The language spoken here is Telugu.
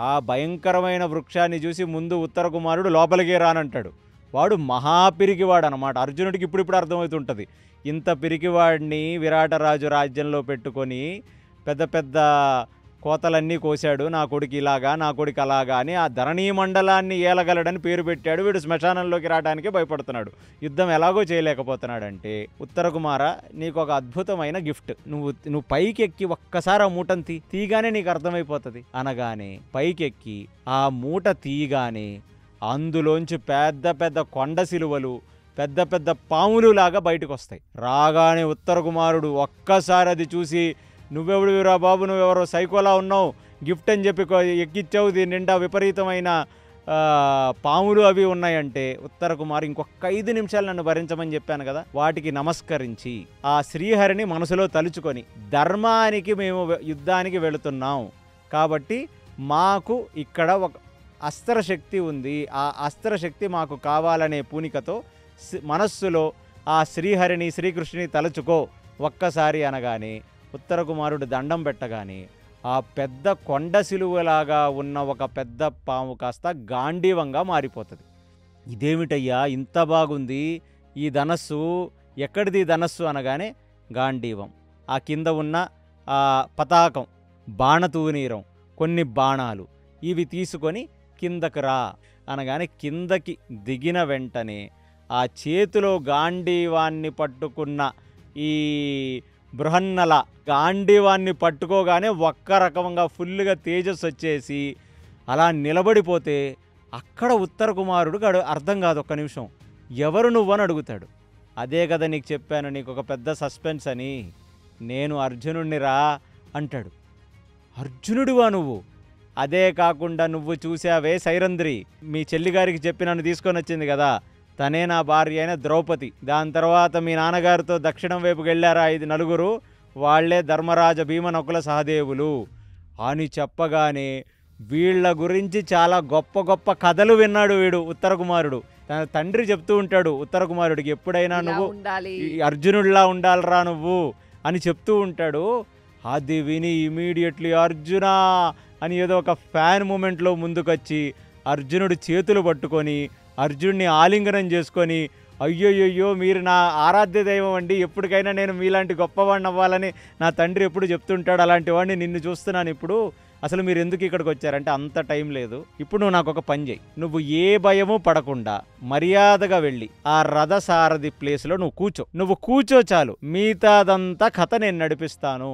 ఆ భయంకరమైన వృక్షాన్ని చూసి ముందు ఉత్తర కుమారుడు లోపలికే రానంటాడు. వాడు మహాపిరికివాడు అనమాట. అర్జునుడికి ఇప్పుడిప్పుడు అర్థమవుతుంటుంది. ఇంత పిరికివాడిని విరాటరాజు రాజ్యంలో పెట్టుకొని పెద్ద పెద్ద కోతలన్నీ కోశాడు, నా కొడుకు ఇలాగా నా కొడుకు అలాగా అని ఆ ధరణీ మండలాన్ని ఏలగలడని పేరు పెట్టాడు. వీడు శ్మశానంలోకి రావడానికే భయపడుతున్నాడు. యుద్ధం ఎలాగో చేయలేకపోతున్నాడంటే, ఉత్తర కుమార నీకు ఒక అద్భుతమైన గిఫ్ట్, నువ్వు పైకెక్కి ఒక్కసారి ఆ మూటను తీగానే నీకు అర్థమైపోతుంది అనగానే పైకెక్కి ఆ మూట తీయగానే అందులోంచి పెద్ద పెద్ద కొండ సిలువలు పెద్ద పెద్ద పాములు లాగా బయటకు వస్తాయి. రాగానే ఉత్తర కుమారుడు ఒక్కసారి అది చూసి, నువ్వెవడురా బాబు, నువ్వెవరో సైకోలా ఉన్నావు, గిఫ్ట్ అని చెప్పి ఎక్కిచ్చావు, దీని నిండా విపరీతమైన పాములు అవి ఉన్నాయంటే, ఉత్తర కుమారు ఇంకొక 5 నిమిషాలు నన్ను భరించమని చెప్పాను కదా, వాటికి నమస్కరించి ఆ శ్రీహరిని మనసులో తలుచుకొని, ధర్మానికి మేము యుద్ధానికి వెళుతున్నాం కాబట్టి మాకు ఇక్కడ ఒక అస్త్రశక్తి ఉంది, ఆ అస్త్రశక్తి మాకు కావాలనే పూనికతో మనస్సులో ఆ శ్రీహరిని శ్రీకృష్ణుని తలుచుకో ఒక్కసారి అనగానే ఉత్తర కుమారుడు దండం పెట్టగానే ఆ పెద్ద కొండ సిలువలాగా ఉన్న ఒక పెద్ద పాము కాస్త గాంధీవంగా మారిపోతుంది. ఇదేమిటయ్యా ఇంత బాగుంది, ఈ ధనస్సు ఎక్కడిది ధనస్సు అనగానే గాంధీవం, ఆ కింద ఉన్న ఆ పతాకం, బాణతూనీరం, కొన్ని బాణాలు ఇవి తీసుకొని కిందకు రా అనగానే కిందకి దిగిన వెంటనే ఆ చేతిలో గాంధీవాన్ని పట్టుకున్న ఈ బృహన్నల గాంధీవాన్ని పట్టుకోగానే ఒక్క రకంగా ఫుల్గా తేజస్సు వచ్చేసి అలా నిలబడిపోతే అక్కడ ఉత్తర కుమారుడు అర్థం కాదు, ఒక్క నిమిషం ఎవరు నువ్వని అడుగుతాడు. అదే కదా నీకు చెప్పాను, నీకు ఒక పెద్ద సస్పెన్స్ అని, నేను అర్జునుడిని రా అంటాడు. అర్జునుడివా నువ్వు? అదే కాకుండా నువ్వు చూసావే సైరంధ్రి, మీ చెల్లిగారికి చెప్పి నన్ను తీసుకొని వచ్చింది కదా, తనే నా భార్య అయిన ద్రౌపది. దాని తర్వాత మీ నాన్నగారితో దక్షిణం వైపుకి వెళ్ళారా 5 నలుగురు, వాళ్లే ధర్మరాజ భీమ నకుల సహదేవులు అని చెప్పగానే వీళ్ళ గురించి చాలా గొప్ప గొప్ప కథలు విన్నాడు వీడు ఉత్తర కుమారుడు. తన తండ్రి చెప్తూ ఉంటాడు ఉత్తర కుమారుడికి, ఎప్పుడైనా నువ్వు అర్జునుడిలా ఉండాలిరా నువ్వు అని చెప్తూ ఉంటాడు. అది విని ఇమీడియట్లీ అర్జునా అని ఏదో ఒక ఫ్యాన్ మూమెంట్లో ముందుకొచ్చి అర్జునుడు చేతులు పట్టుకొని అర్జునుడిని ఆలింగనం చేసుకొని, అయ్యోయ్యో మీరు నా ఆరాధ్య దైవం అండి, ఎప్పటికైనా నేను మీలాంటి గొప్పవాడిని అవ్వాలని నా తండ్రి ఎప్పుడు చెప్తుంటాడు, అలాంటి వాడిని నిన్ను చూస్తున్నాను ఇప్పుడు, అసలు మీరు ఎందుకు ఇక్కడికి వచ్చారంటే అంత టైం లేదు, ఇప్పుడు నువ్వు నాకు ఒక పని చేయి, నువ్వు ఏ భయము పడకుండా మర్యాదగా వెళ్ళి ఆ రథసారథి ప్లేస్లో నువ్వు కూర్చో చాలు, మిగతాదంతా కథ నేను నడిపిస్తాను